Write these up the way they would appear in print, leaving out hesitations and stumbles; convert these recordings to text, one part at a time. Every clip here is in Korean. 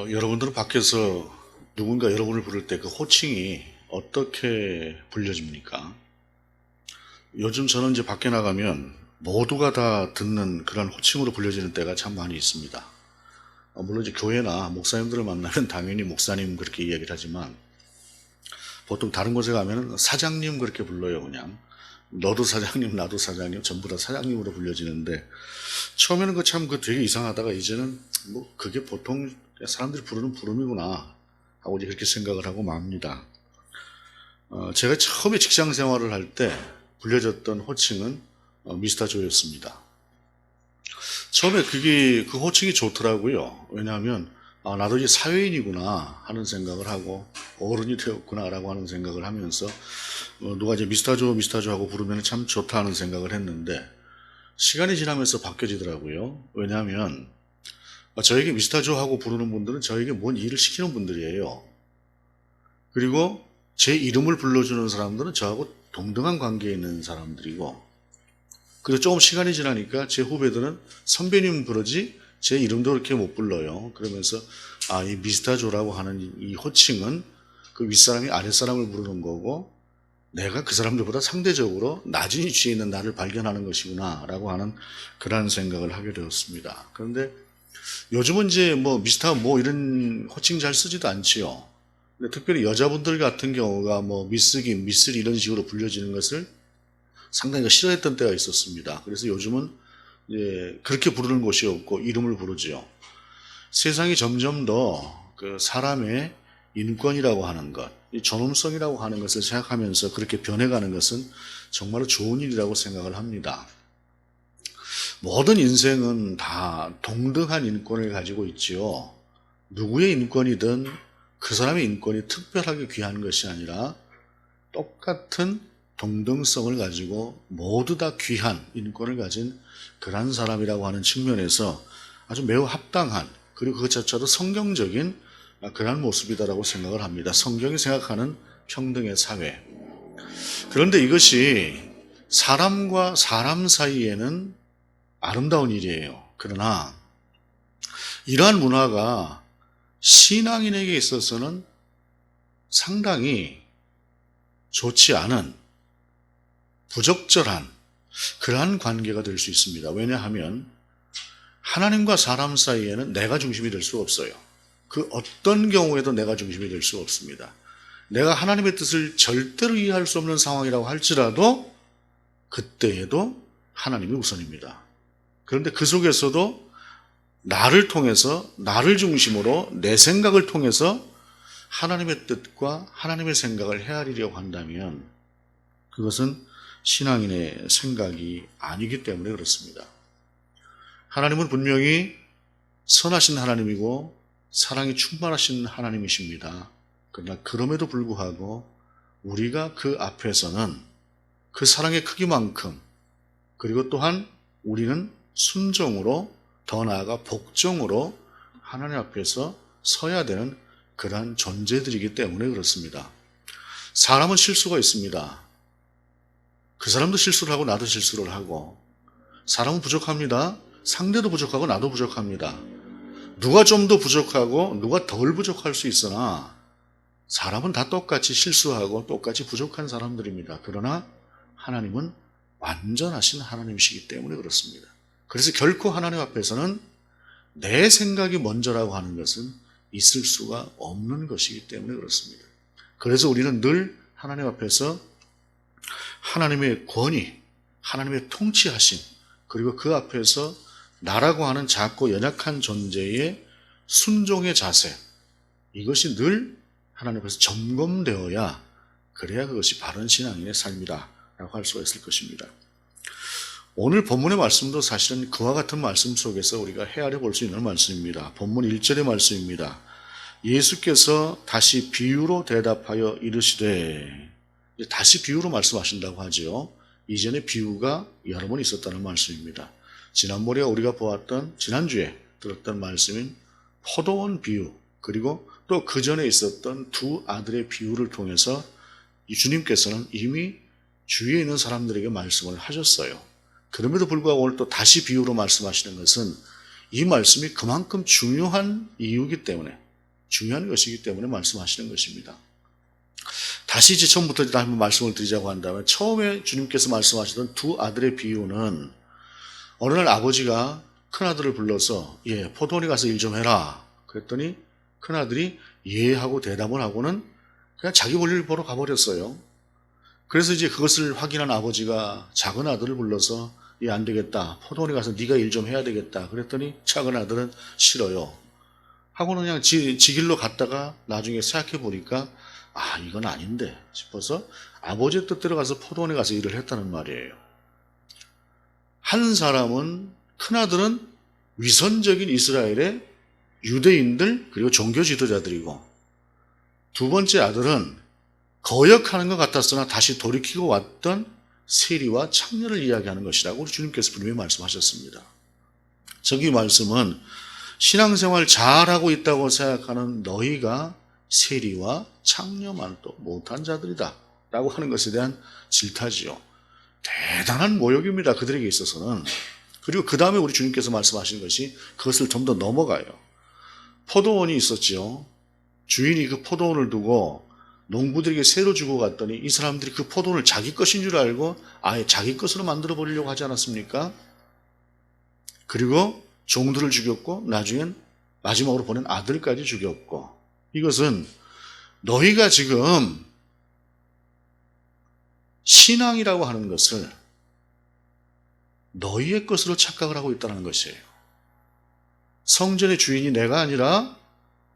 여러분들은 밖에서 누군가 여러분을 부를 때 그 호칭이 어떻게 불려집니까? 요즘 저는 이제 밖에 나가면 모두가 다 듣는 그런 호칭으로 불려지는 때가 참 많이 있습니다. 물론 이제 교회나 목사님들을 만나면 당연히 목사님 그렇게 이야기를 하지만 보통 다른 곳에 가면 사장님 그렇게 불러요, 그냥. 너도 사장님, 나도 사장님, 전부 다 사장님으로 불려지는데 처음에는 그 되게 이상하다가 이제는 뭐 그게 보통 사람들이 부르는 부름이구나 하고 이제 그렇게 생각을 하고 맙니다. 제가 처음에 직장 생활을 할 때 불려졌던 호칭은 미스터 조였습니다. 처음에 그 호칭이 좋더라고요. 왜냐하면 나도 이제 사회인이구나 하는 생각을 하고 어른이 되었구나라고 하는 생각을 하면서 누가 이제 미스터 조 하고 부르면 참 좋다 하는 생각을 했는데 시간이 지나면서 바뀌어지더라고요. 왜냐하면 저에게 미스터 조 하고 부르는 분들은 저에게 뭔 일을 시키는 분들이에요. 그리고 제 이름을 불러주는 사람들은 저하고 동등한 관계에 있는 사람들이고, 그리고 조금 시간이 지나니까 제 후배들은 선배님 부르지 제 이름도 그렇게 못 불러요. 그러면서 이 미스터 조라고 하는 이 호칭은 그 윗사람이 아랫사람을 부르는 거고 내가 그 사람들보다 상대적으로 낮은 위치에 있는 나를 발견하는 것이구나 라고 하는 그런 생각을 하게 되었습니다. 그런데 요즘은 이제 뭐 미스터 뭐 이런 호칭 잘 쓰지도 않지요. 근데 특별히 여자분들 같은 경우가 뭐 미스김, 미스리 이런 식으로 불려지는 것을 상당히 싫어했던 때가 있었습니다. 그래서 요즘은 이제 그렇게 부르는 곳이 없고 이름을 부르지요. 세상이 점점 더 그 사람의 인권이라고 하는 것, 이 존엄성이라고 하는 것을 생각하면서 그렇게 변해가는 것은 정말로 좋은 일이라고 생각을 합니다. 모든 인생은 다 동등한 인권을 가지고 있지요. 누구의 인권이든 그 사람의 인권이 특별하게 귀한 것이 아니라 똑같은 동등성을 가지고 모두 다 귀한 인권을 가진 그런 사람이라고 하는 측면에서 아주 매우 합당한, 그리고 그것 자체도 성경적인 그런 모습이다라고 생각을 합니다. 성경이 생각하는 평등의 사회. 그런데 이것이 사람과 사람 사이에는 아름다운 일이에요. 그러나 이러한 문화가 신앙인에게 있어서는 상당히 좋지 않은 부적절한 그러한 관계가 될 수 있습니다. 왜냐하면 하나님과 사람 사이에는 내가 중심이 될 수 없어요. 그 어떤 경우에도 내가 중심이 될 수 없습니다. 내가 하나님의 뜻을 절대로 이해할 수 없는 상황이라고 할지라도 그때에도 하나님이 우선입니다. 그런데 그 속에서도 나를 통해서, 나를 중심으로 내 생각을 통해서 하나님의 뜻과 하나님의 생각을 헤아리려고 한다면 그것은 신앙인의 생각이 아니기 때문에 그렇습니다. 하나님은 분명히 선하신 하나님이고 사랑이 충만하신 하나님이십니다. 그러나 그럼에도 불구하고 우리가 그 앞에서는 그 사랑의 크기만큼, 그리고 또한 우리는 순종으로, 더 나아가 복종으로 하나님 앞에서 서야 되는 그러한 존재들이기 때문에 그렇습니다. 사람은 실수가 있습니다. 그 사람도 실수를 하고 나도 실수를 하고, 사람은 부족합니다. 상대도 부족하고 나도 부족합니다. 누가 좀 더 부족하고 누가 덜 부족할 수 있으나 사람은 다 똑같이 실수하고 똑같이 부족한 사람들입니다. 그러나 하나님은 완전하신 하나님이시기 때문에 그렇습니다. 그래서 결코 하나님 앞에서는 내 생각이 먼저라고 하는 것은 있을 수가 없는 것이기 때문에 그렇습니다. 그래서 우리는 늘 하나님 앞에서 하나님의 권위, 하나님의 통치하심, 그리고 그 앞에서 나라고 하는 작고 연약한 존재의 순종의 자세, 이것이 늘 하나님 앞에서 점검되어야, 그래야 그것이 바른 신앙인의 삶이라고 할 수가 있을 것입니다. 오늘 본문의 말씀도 사실은 그와 같은 말씀 속에서 우리가 헤아려 볼 수 있는 말씀입니다. 본문 1절의 말씀입니다. 예수께서 다시 비유로 대답하여 이르시되, 다시 비유로 말씀하신다고 하죠. 이전에 비유가 여러 번 있었다는 말씀입니다. 지난번에 우리가 보았던, 지난주에 들었던 말씀인 포도원 비유, 그리고 또 그 전에 있었던 두 아들의 비유를 통해서 이 주님께서는 이미 주위에 있는 사람들에게 말씀을 하셨어요. 그럼에도 불구하고 오늘 또 다시 비유로 말씀하시는 것은 이 말씀이 그만큼 중요한 이유이기 때문에, 중요한 것이기 때문에 말씀하시는 것입니다. 다시 이제 처음부터 한번 말씀을 드리자고 한다면, 처음에 주님께서 말씀하시던 두 아들의 비유는 어느 날 아버지가 큰아들을 불러서 포도원에 가서 일 좀 해라 그랬더니 큰아들이 예 하고 대답을 하고는 그냥 자기 볼일 보러 가버렸어요. 그래서 이제 그것을 확인한 아버지가 작은 아들을 불러서 안 되겠다, 포도원에 가서 네가 일 좀 해야 되겠다 그랬더니 작은 아들은 싫어요 하고는 그냥 지 길로 갔다가 나중에 생각해 보니까 이건 아닌데 싶어서 아버지의 뜻대로 가서 포도원에 가서 일을 했다는 말이에요. 한 사람은, 큰아들은 위선적인 이스라엘의 유대인들 그리고 종교 지도자들이고, 두 번째 아들은 거역하는 것 같았으나 다시 돌이키고 왔던 세리와 창녀를 이야기하는 것이라고 우리 주님께서 분명히 말씀하셨습니다. 저기 말씀은 신앙생활 잘하고 있다고 생각하는 너희가 세리와 창녀만도 못한 자들이다 라고 하는 것에 대한 질타지요. 대단한 모욕입니다, 그들에게 있어서는. 그리고 그 다음에 우리 주님께서 말씀하시는 것이 그것을 좀 더 넘어가요. 포도원이 있었지요. 주인이 그 포도원을 두고 농부들에게 새로 주고 갔더니 이 사람들이 그 포도원을 자기 것인 줄 알고 아예 자기 것으로 만들어 버리려고 하지 않았습니까? 그리고 종들을 죽였고 나중엔 마지막으로 보낸 아들까지 죽였고, 이것은 너희가 지금 신앙이라고 하는 것을 너희의 것으로 착각을 하고 있다는 것이에요. 성전의 주인이 내가 아니라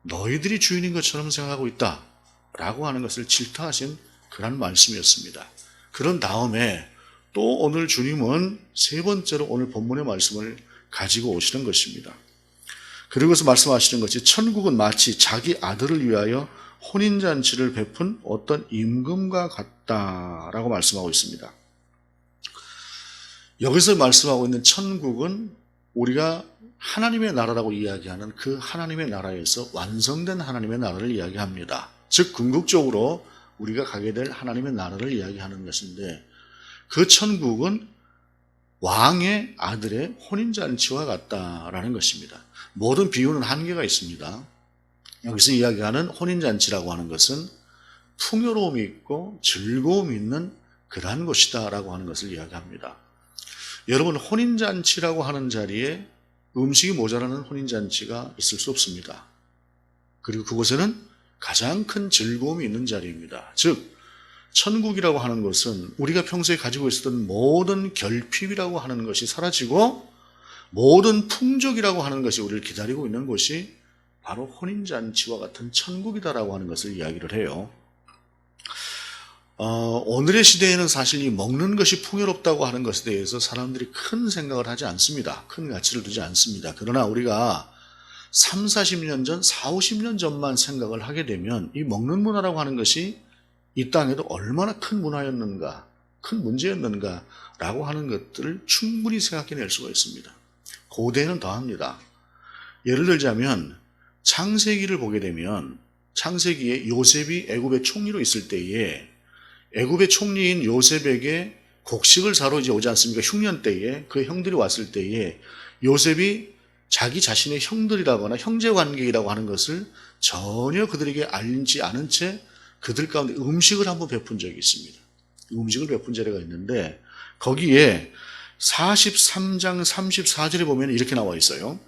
너희들이 주인인 것처럼 생각하고 있다라고 하는 것을 질타하신 그런 말씀이었습니다. 그런 다음에 또 오늘 주님은 세 번째로 오늘 본문의 말씀을 가지고 오시는 것입니다. 그리고서 말씀하시는 것이 천국은 마치 자기 아들을 위하여 혼인잔치를 베푼 어떤 임금과 같다라고 말씀하고 있습니다. 여기서 말씀하고 있는 천국은 우리가 하나님의 나라라고 이야기하는 그 하나님의 나라에서 완성된 하나님의 나라를 이야기합니다. 즉 궁극적으로 우리가 가게 될 하나님의 나라를 이야기하는 것인데, 그 천국은 왕의 아들의 혼인잔치와 같다라는 것입니다. 모든 비유는 한계가 있습니다. 여기서 이야기하는 혼인잔치라고 하는 것은 풍요로움이 있고 즐거움이 있는 그러한 것이다라고 하는 것을 이야기합니다. 여러분, 혼인잔치라고 하는 자리에 음식이 모자라는 혼인잔치가 있을 수 없습니다. 그리고 그곳에는 가장 큰 즐거움이 있는 자리입니다. 즉 천국이라고 하는 것은 우리가 평소에 가지고 있었던 모든 결핍이라고 하는 것이 사라지고 모든 풍족이라고 하는 것이 우리를 기다리고 있는 곳이 바로 혼인잔치와 같은 천국이다라고 하는 것을 이야기를 해요. 오늘의 시대에는 사실 이 먹는 것이 풍요롭다고 하는 것에 대해서 사람들이 큰 생각을 하지 않습니다. 큰 가치를 두지 않습니다. 그러나 우리가 3, 40년 전, 4, 50년 전만 생각을 하게 되면 이 먹는 문화라고 하는 것이 이 땅에도 얼마나 큰 문화였는가, 큰 문제였는가라고 하는 것들을 충분히 생각해낼 수가 있습니다. 고대에는 더합니다. 예를 들자면 창세기를 보게 되면 창세기에 요셉이 애굽의 총리로 있을 때에 애굽의 총리인 요셉에게 곡식을 사러 이제 오지 않습니까? 흉년 때에 그 형들이 왔을 때에 요셉이 자기 자신의 형들이라거나 형제관계라고 하는 것을 전혀 그들에게 알지 않은 채 그들 가운데 음식을 한번 베푼 적이 있습니다. 음식을 베푼 자리가 있는데 거기에 43장 34절에 보면 이렇게 나와 있어요.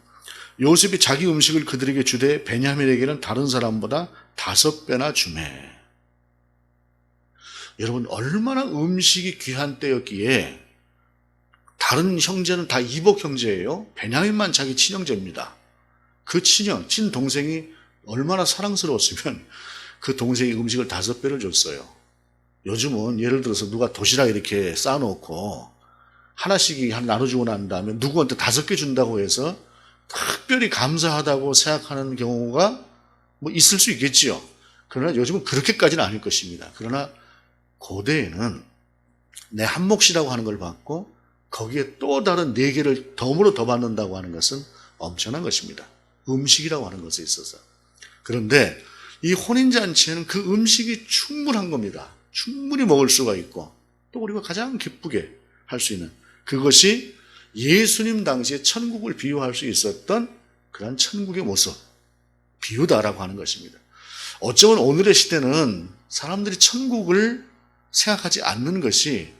요셉이 자기 음식을 그들에게 주되 베냐민에게는 다른 사람보다 5배나 주매. 여러분, 얼마나 음식이 귀한 때였기에 다른 형제는 다 이복 형제예요. 베냐민만 자기 친형제입니다. 그 친동생이 얼마나 사랑스러웠으면 그 동생이 음식을 5배를 줬어요. 요즘은 예를 들어서 누가 도시락 이렇게 쌓아놓고 하나씩 나눠주고 난 다음에 누구한테 5개 준다고 해서 특별히 감사하다고 생각하는 경우가 뭐 있을 수 있겠지요. 그러나 요즘은 그렇게까지는 아닐 것입니다. 그러나 고대에는 내 한 몫이라고 하는 걸 받고 거기에 또 다른 4개를 덤으로 더 받는다고 하는 것은 엄청난 것입니다. 음식이라고 하는 것에 있어서. 그런데 이 혼인잔치에는 그 음식이 충분한 겁니다. 충분히 먹을 수가 있고 또 우리가 가장 기쁘게 할 수 있는 그것이 예수님 당시에 천국을 비유할 수 있었던 그런 천국의 모습, 비유다라고 하는 것입니다. 어쩌면 오늘의 시대는 사람들이 천국을 생각하지 않는 것이,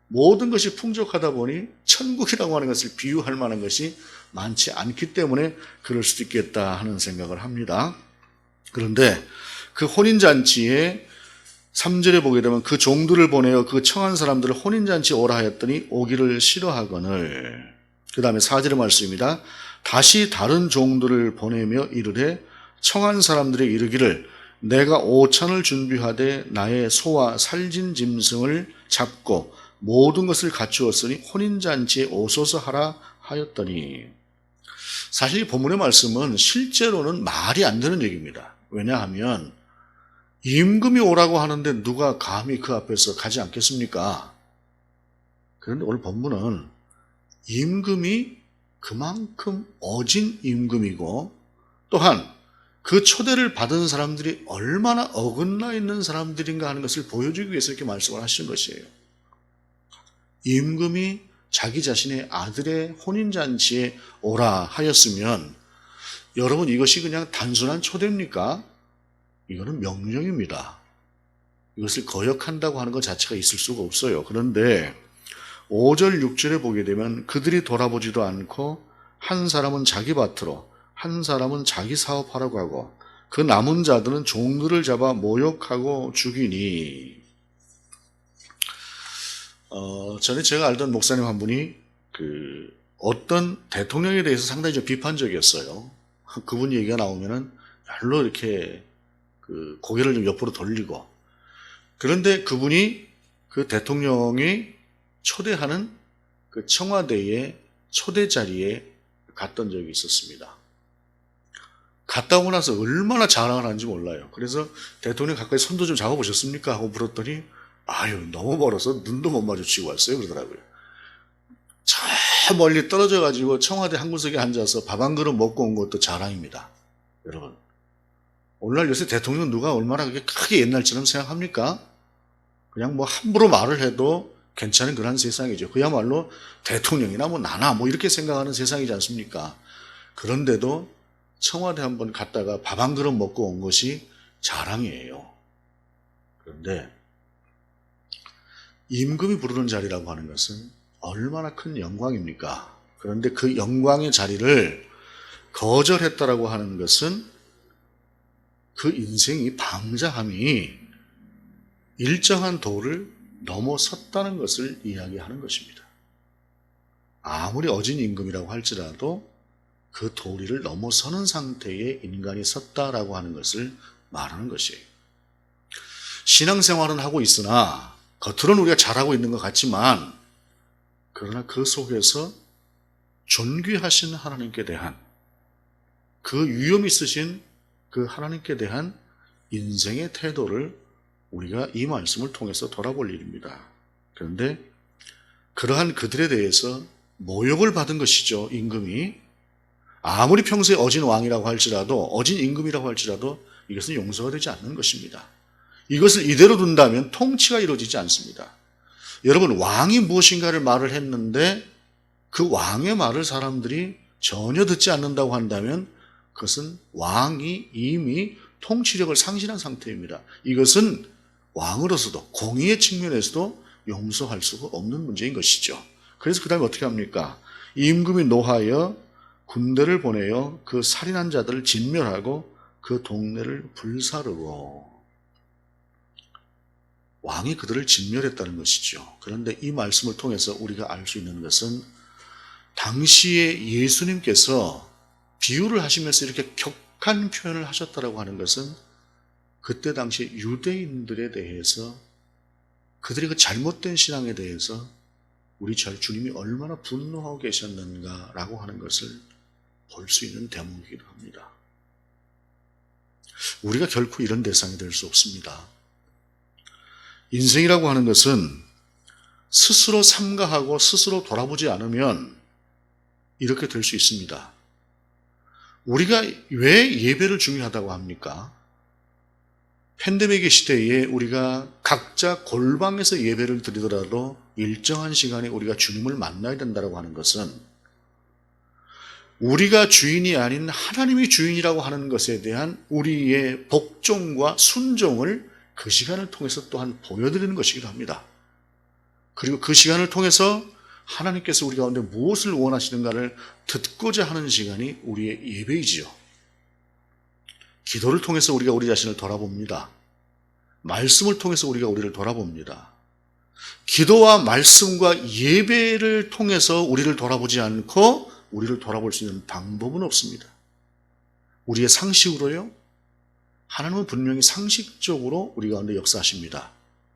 모든 것이 풍족하다 보니 천국이라고 하는 것을 비유할 만한 것이 많지 않기 때문에 그럴 수도 있겠다 하는 생각을 합니다. 그런데 그 혼인잔치에 3절에 보게 되면 그 종들을 보내어 그 청한 사람들을 혼인잔치에 오라 하였더니 오기를 싫어하거늘. 그 다음에 4절의 말씀입니다. 다시 다른 종들을 보내며 이르되 청한 사람들이 이르기를 내가 5천을 준비하되 나의 소와 살진 짐승을 잡고 모든 것을 갖추었으니 혼인잔치에 오소서 하라 하였더니. 사실 이 본문의 말씀은 실제로는 말이 안 되는 얘기입니다. 왜냐하면 임금이 오라고 하는데 누가 감히 그 앞에서 가지 않겠습니까? 그런데 오늘 본문은 임금이 그만큼 어진 임금이고, 또한 그 초대를 받은 사람들이 얼마나 어긋나 있는 사람들인가 하는 것을 보여주기 위해서 이렇게 말씀을 하신 것이에요. 임금이 자기 자신의 아들의 혼인잔치에 오라 하였으면, 여러분 이것이 그냥 단순한 초대입니까? 이거는 명령입니다. 이것을 거역한다고 하는 것 자체가 있을 수가 없어요. 그런데 5절 6절에 보게 되면 그들이 돌아보지도 않고 한 사람은 자기 밭으로 한 사람은 자기 사업하라고 하고 그 남은 자들은 종들을 잡아 모욕하고 죽이니. 전에 제가 알던 목사님 한 분이 어떤 대통령에 대해서 상당히 좀 비판적이었어요. 그분 얘기가 나오면은 별로 이렇게 고개를 좀 옆으로 돌리고. 그런데 그분이 그 대통령이 초대하는 그 청와대의 초대 자리에 갔던 적이 있었습니다. 갔다 오고 나서 얼마나 자랑을 하는지 몰라요. 그래서 대통령 가까이 손도 좀 잡아보셨습니까? 하고 물었더니 아유 너무 멀어서 눈도 못 마주치고 왔어요 그러더라고요. 저 멀리 떨어져 가지고 청와대 한 구석에 앉아서 밥 한 그릇 먹고 온 것도 자랑입니다. 여러분, 오늘날 요새 대통령 누가 얼마나 그렇게 크게 옛날처럼 생각합니까? 그냥 뭐 함부로 말을 해도 괜찮은 그런 세상이죠. 그야말로 대통령이나 뭐 나나 뭐 이렇게 생각하는 세상이지 않습니까? 그런데도 청와대 한번 갔다가 밥 한 그릇 먹고 온 것이 자랑이에요. 그런데 임금이 부르는 자리라고 하는 것은 얼마나 큰 영광입니까? 그런데 그 영광의 자리를 거절했다라고 하는 것은 그 인생이 방자함이 일정한 도를 넘어섰다는 것을 이야기하는 것입니다. 아무리 어진 임금이라고 할지라도 그 도리를 넘어서는 상태의 인간이 섰다라고 하는 것을 말하는 것이에요. 신앙생활은 하고 있으나 겉으로는 우리가 잘하고 있는 것 같지만, 그러나 그 속에서 존귀하신 하나님께 대한 그 위엄 있으신 그 하나님께 대한 인생의 태도를 우리가 이 말씀을 통해서 돌아볼 일입니다. 그런데 그러한 그들에 대해서 모욕을 받은 것이죠. 임금이 아무리 평소에 어진 왕이라고 할지라도, 어진 임금이라고 할지라도 이것은 용서가 되지 않는 것입니다. 이것을 이대로 둔다면 통치가 이루어지지 않습니다. 여러분, 왕이 무엇인가를 말을 했는데 그 왕의 말을 사람들이 전혀 듣지 않는다고 한다면 그것은 왕이 이미 통치력을 상실한 상태입니다. 이것은 왕으로서도, 공의의 측면에서도 용서할 수가 없는 문제인 것이죠. 그래서 그 다음에 어떻게 합니까? 임금이 노하여 군대를 보내어 그 살인한 자들을 진멸하고 그 동네를 불사르고. 왕이 그들을 진멸했다는 것이죠. 그런데 이 말씀을 통해서 우리가 알 수 있는 것은 당시에 예수님께서 비유를 하시면서 이렇게 격한 표현을 하셨다라고 하는 것은 그때 당시 유대인들에 대해서, 그들의 그 잘못된 신앙에 대해서 우리 주님이 얼마나 분노하고 계셨는가라고 하는 것을 볼 수 있는 대목이기도 합니다. 우리가 결코 이런 대상이 될 수 없습니다. 인생이라고 하는 것은 스스로 삼가하고 스스로 돌아보지 않으면 이렇게 될 수 있습니다. 우리가 왜 예배를 중요하다고 합니까? 팬데믹의 시대에 우리가 각자 골방에서 예배를 드리더라도 일정한 시간에 우리가 주님을 만나야 된다고 하는 것은 우리가 주인이 아닌 하나님이 주인이라고 하는 것에 대한 우리의 복종과 순종을 그 시간을 통해서 또한 보여드리는 것이기도 합니다. 그리고 그 시간을 통해서 하나님께서 우리 가운데 무엇을 원하시는가를 듣고자 하는 시간이 우리의 예배이지요. 기도를 통해서 우리가 우리 자신을 돌아봅니다. 말씀을 통해서 우리가 우리를 돌아봅니다. 기도와 말씀과 예배를 통해서 우리를 돌아보지 않고 우리를 돌아볼 수 있는 방법은 없습니다. 우리의 상식으로요. 하나님은 분명히 상식적으로 우리 가운데 역사하십니다.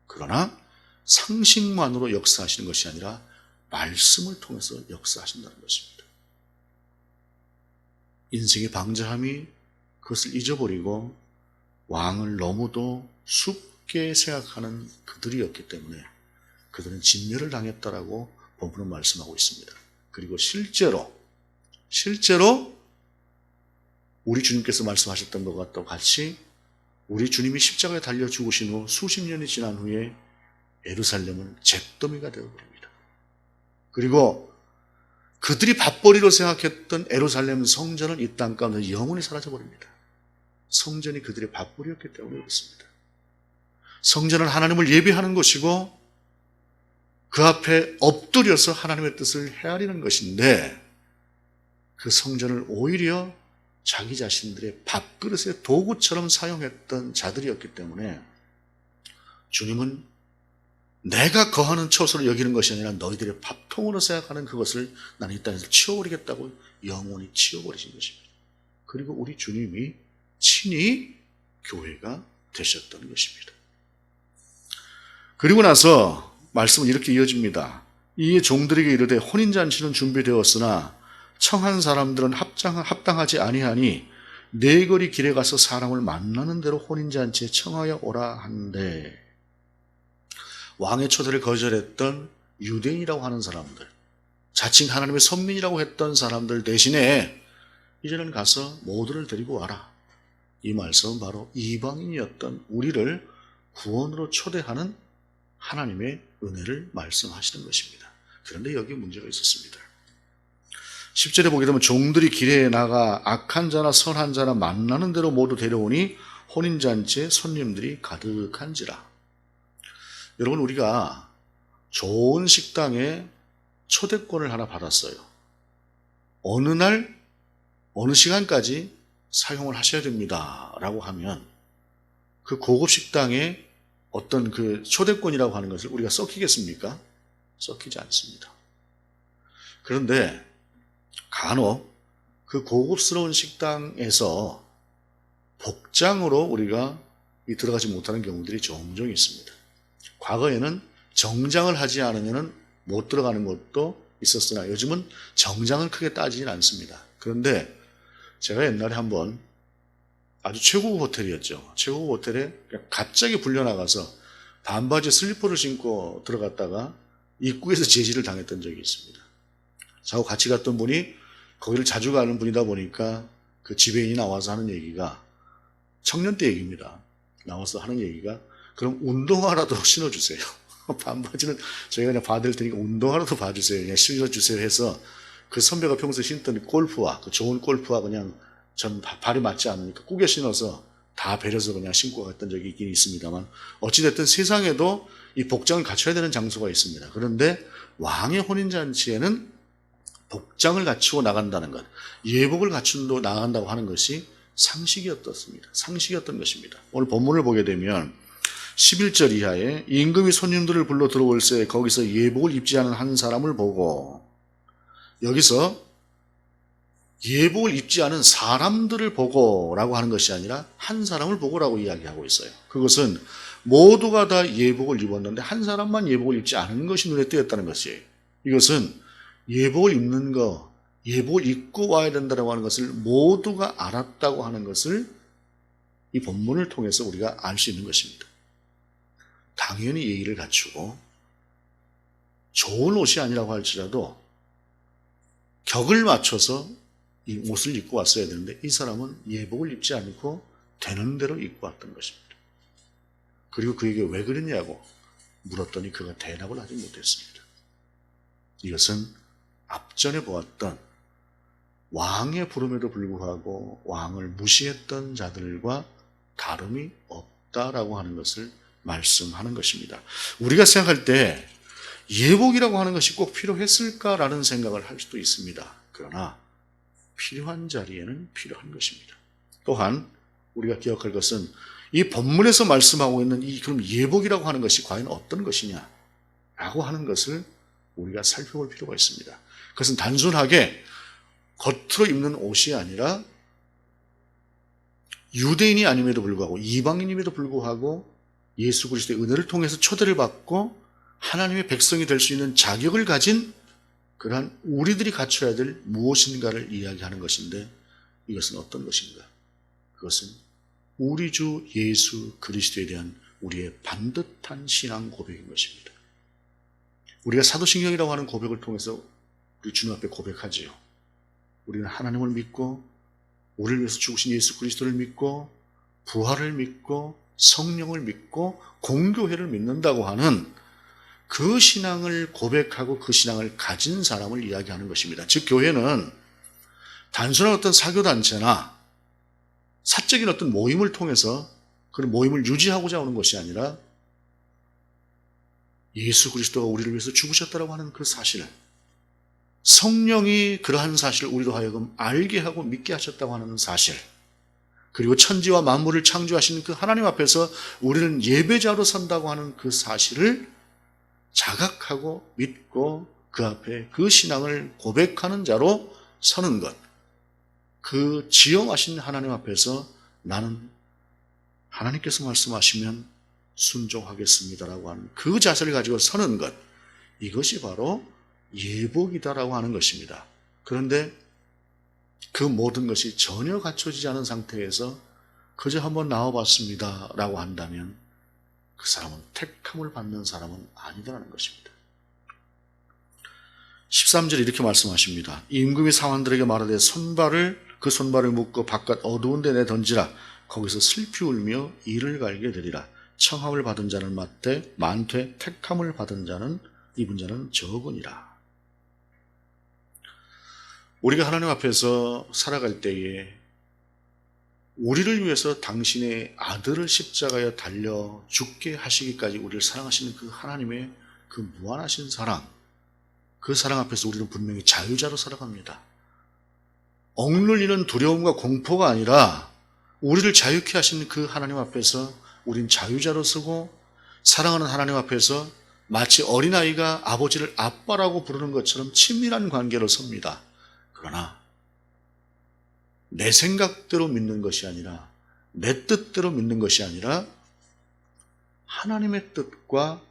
그러나 상식만으로 역사하시는 것이 아니라 말씀을 통해서 역사하신다는 것입니다. 인생의 방자함이 그것을 잊어버리고 왕을 너무도 쉽게 생각하는 그들이었기 때문에 그들은 진멸을 당했다라고 본문은 말씀하고 있습니다. 그리고 실제로 우리 주님께서 말씀하셨던 것과 같이 우리 주님이 십자가에 달려 죽으신 후 수십 년이 지난 후에 예루살렘은 잿더미가 되어버립니다. 그리고 그들이 밥벌이로 생각했던 예루살렘 성전은 이 땅 가운데 영원히 사라져버립니다. 성전이 그들의 밥벌이였기 때문에 그렇습니다. 성전은 하나님을 예배하는 것이고 그 앞에 엎드려서 하나님의 뜻을 헤아리는 것인데 그 성전을 오히려 자기 자신들의 밥그릇의 도구처럼 사용했던 자들이었기 때문에 주님은 내가 거하는 처소로 여기는 것이 아니라 너희들의 밥통으로 생각하는 그것을 나는 이 땅에서 치워버리겠다고 영원히 치워버리신 것입니다. 그리고 우리 주님이 친히 교회가 되셨던 것입니다. 그리고 나서 말씀은 이렇게 이어집니다. 이에 종들에게 이르되 혼인잔치는 준비되었으나 청한 사람들은 합당하지 아니하니 네 거리 길에 가서 사람을 만나는 대로 혼인잔치에 청하여 오라 한데 왕의 초대를 거절했던 유대인이라고 하는 사람들, 자칭 하나님의 선민이라고 했던 사람들 대신에 이제는 가서 모두를 데리고 와라. 이 말씀은 바로 이방인이었던 우리를 구원으로 초대하는 하나님의 은혜를 말씀하시는 것입니다. 그런데 여기 문제가 있었습니다. 10절에 보게 되면 종들이 길에 나가 악한 자나 선한 자나 만나는 대로 모두 데려오니 혼인잔치에 손님들이 가득한지라. 여러분, 우리가 좋은 식당에 초대권을 하나 받았어요. 어느 날 어느 시간까지 사용을 하셔야 됩니다 라고 하면 그 고급 식당에 어떤 그 초대권이라고 하는 것을 우리가 썩히겠습니까? 썩히지 않습니다. 그런데 간혹 그 고급스러운 식당에서 복장으로 우리가 들어가지 못하는 경우들이 종종 있습니다. 과거에는 정장을 하지 않으면 못 들어가는 것도 있었으나 요즘은 정장을 크게 따지진 않습니다. 그런데 제가 옛날에 한번 아주 최고급 호텔이었죠. 최고급 호텔에 갑자기 불려나가서 반바지 슬리퍼를 신고 들어갔다가 입구에서 제지를 당했던 적이 있습니다. 저하고 같이 갔던 분이 거기를 자주 가는 분이다 보니까 그 지배인이 나와서 하는 얘기가 청년 때 얘기입니다. 나와서 하는 얘기가 그럼 운동화라도 신어주세요. 반바지는 저희가 그냥 봐드릴 테니까 운동화라도 봐주세요. 그냥 신어주세요 해서 그 선배가 평소에 신던 골프화, 그 좋은 골프화 그냥 전 발이 맞지 않으니까 꾸겨 신어서 다 베려서 그냥 신고 갔던 적이 있긴 있습니다만 어찌됐든 세상에도 이 복장을 갖춰야 되는 장소가 있습니다. 그런데 왕의 혼인잔치에는 복장을 갖추고 나간다는 것, 예복을 갖추고 나간다고 하는 것이 상식이었던 것입니다. 오늘 본문을 보게 되면 11절 이하에 임금이 손님들을 불러 들어올세 거기서 예복을 입지 않은 한 사람을 보고, 여기서 예복을 입지 않은 사람들을 보고라고 하는 것이 아니라 한 사람을 보고라고 이야기하고 있어요. 그것은 모두가 다 예복을 입었는데 한 사람만 예복을 입지 않은 것이 눈에 띄었다는 것이에요. 이것은 예복을 입는 것, 예복을 입고 와야 된다고 하는 것을 모두가 알았다고 하는 것을 이 본문을 통해서 우리가 알 수 있는 것입니다. 당연히 예의를 갖추고 좋은 옷이 아니라고 할지라도 격을 맞춰서 이 옷을 입고 왔어야 되는데 이 사람은 예복을 입지 않고 되는 대로 입고 왔던 것입니다. 그리고 그에게 왜 그랬냐고 물었더니 그가 대답을 하지 못했습니다. 이것은 앞전에 보았던 왕의 부름에도 불구하고 왕을 무시했던 자들과 다름이 없다라고 하는 것을 말씀하는 것입니다. 우리가 생각할 때 예복이라고 하는 것이 꼭 필요했을까라는 생각을 할 수도 있습니다. 그러나 필요한 자리에는 필요한 것입니다. 또한 우리가 기억할 것은 이 본문에서 말씀하고 있는 이 그럼 예복이라고 하는 것이 과연 어떤 것이냐라고 하는 것을 우리가 살펴볼 필요가 있습니다. 그것은 단순하게 겉으로 입는 옷이 아니라 유대인이 아님에도 불구하고 이방인임에도 불구하고 예수 그리스도의 은혜를 통해서 초대를 받고 하나님의 백성이 될 수 있는 자격을 가진 그러한 우리들이 갖춰야 될 무엇인가를 이야기하는 것인데 이것은 어떤 것인가? 그것은 우리 주 예수 그리스도에 대한 우리의 반듯한 신앙 고백인 것입니다. 우리가 사도신경이라고 하는 고백을 통해서 우리 주님 앞에 고백하지요. 우리는 하나님을 믿고 우리를 위해서 죽으신 예수 그리스도를 믿고 부활을 믿고 성령을 믿고 공교회를 믿는다고 하는 그 신앙을 고백하고 그 신앙을 가진 사람을 이야기하는 것입니다. 즉 교회는 단순한 어떤 사교단체나 사적인 어떤 모임을 통해서 그런 모임을 유지하고자 하는 것이 아니라 예수 그리스도가 우리를 위해서 죽으셨다고 하는 그 사실, 성령이 그러한 사실을 우리로 하여금 알게 하고 믿게 하셨다고 하는 사실, 그리고 천지와 만물을 창조하시는 그 하나님 앞에서 우리는 예배자로 선다고 하는 그 사실을 자각하고 믿고 그 앞에 그 신앙을 고백하는 자로 서는 것, 그 지엄하신 하나님 앞에서 나는 하나님께서 말씀하시면 순종하겠습니다라고 하는 그 자세를 가지고 서는 것, 이것이 바로 예복이다라고 하는 것입니다. 그런데 그 모든 것이 전혀 갖춰지지 않은 상태에서 그저 한번 나와봤습니다 라고 한다면 그 사람은 택함을 받는 사람은 아니다라는 것입니다. 13절에 이렇게 말씀하십니다. 임금이 사환들에게 말하되 그 손발을 묶고 바깥 어두운 데 내던지라. 거기서 슬피 울며 이를 갈게 되리라. 청함을 받은 자는 많되 택함을 받은 자는 입은 자는 적으니라. 우리가 하나님 앞에서 살아갈 때에 우리를 위해서 당신의 아들을 십자가에 달려 죽게 하시기까지 우리를 사랑하시는 그 하나님의 그 무한하신 사랑, 그 사랑 앞에서 우리는 분명히 자유자로 살아갑니다. 억눌리는 두려움과 공포가 아니라 우리를 자유케 하신 그 하나님 앞에서 우린 자유자로 서고 사랑하는 하나님 앞에서 마치 어린아이가 아버지를 아빠라고 부르는 것처럼 친밀한 관계로 섭니다. 그러나 내 생각대로 믿는 것이 아니라 내 뜻대로 믿는 것이 아니라 하나님의 뜻과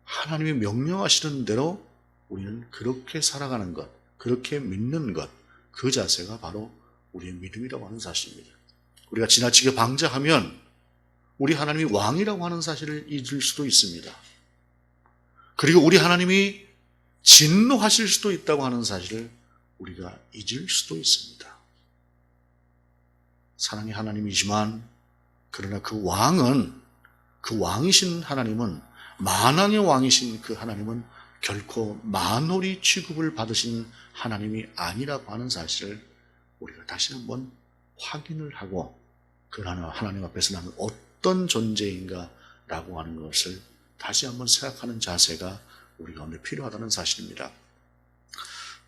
하나님이 명령하시는 대로 우리는 그렇게 살아가는 것, 그렇게 믿는 것, 그 자세가 바로 우리의 믿음이라고 하는 사실입니다. 우리가 지나치게 방자하면 우리 하나님이 왕이라고 하는 사실을 잊을 수도 있습니다. 그리고 우리 하나님이 진노하실 수도 있다고 하는 사실을 우리가 잊을 수도 있습니다. 사랑의 하나님이지만 그러나 그 왕이신 하나님은, 만왕의 왕이신 그 하나님은 결코 만홀히 취급을 받으신 하나님이 아니라고 하는 사실을 우리가 다시 한번 확인을 하고 그 하나님 앞에서 나는 어떤 존재인가 라고 하는 것을 다시 한번 생각하는 자세가 우리 가운데 필요하다는 사실입니다.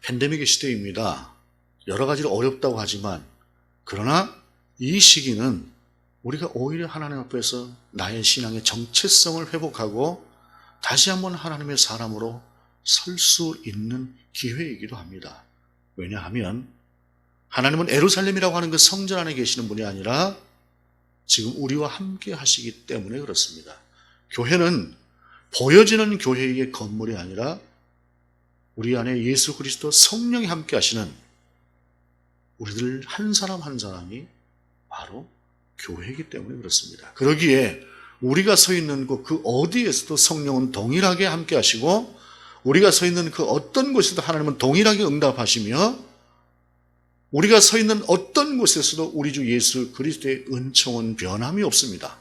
팬데믹의 시대입니다. 여러 가지로 어렵다고 하지만 그러나 이 시기는 우리가 오히려 하나님 앞에서 나의 신앙의 정체성을 회복하고 다시 한번 하나님의 사람으로 설 수 있는 기회이기도 합니다. 왜냐하면 하나님은 예루살렘이라고 하는 그 성전 안에 계시는 분이 아니라 지금 우리와 함께 하시기 때문에 그렇습니다. 교회는 보여지는 교회의 건물이 아니라 우리 안에 예수 그리스도 성령이 함께 하시는 우리들 한 사람 한 사람이 바로 교회이기 때문에 그렇습니다. 그러기에 우리가 서 있는 곳 그 어디에서도 성령은 동일하게 함께 하시고 우리가 서 있는 그 어떤 곳에서도 하나님은 동일하게 응답하시며 우리가 서 있는 어떤 곳에서도 우리 주 예수 그리스도의 은총은 변함이 없습니다.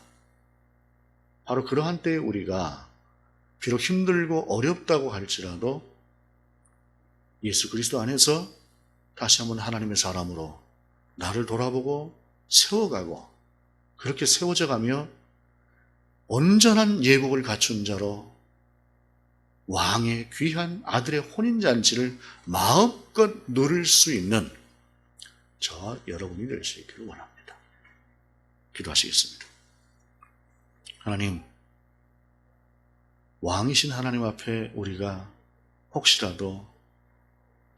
바로 그러한 때에 우리가 비록 힘들고 어렵다고 할지라도 예수 그리스도 안에서 다시 한번 하나님의 사람으로 나를 돌아보고 세워가고 그렇게 세워져 가며 온전한 예복을 갖춘 자로 왕의 귀한 아들의 혼인잔치를 마음껏 누릴 수 있는 저와 여러분이 될 수 있기를 원합니다. 기도하시겠습니다. 하나님, 왕이신 하나님 앞에 우리가 혹시라도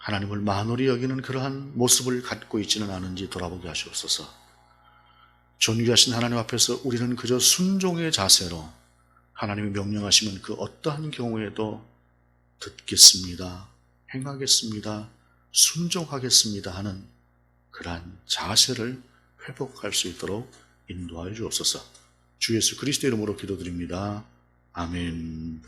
하나님을 만홀히 여기는 그러한 모습을 갖고 있지는 않은지 돌아보게 하시옵소서. 존귀하신 하나님 앞에서 우리는 그저 순종의 자세로 하나님이 명령하시면 그 어떠한 경우에도 듣겠습니다, 행하겠습니다, 순종하겠습니다 하는 그러한 자세를 회복할 수 있도록 인도하여 주옵소서. 주 예수 그리스도 이름으로 기도드립니다. 아멘.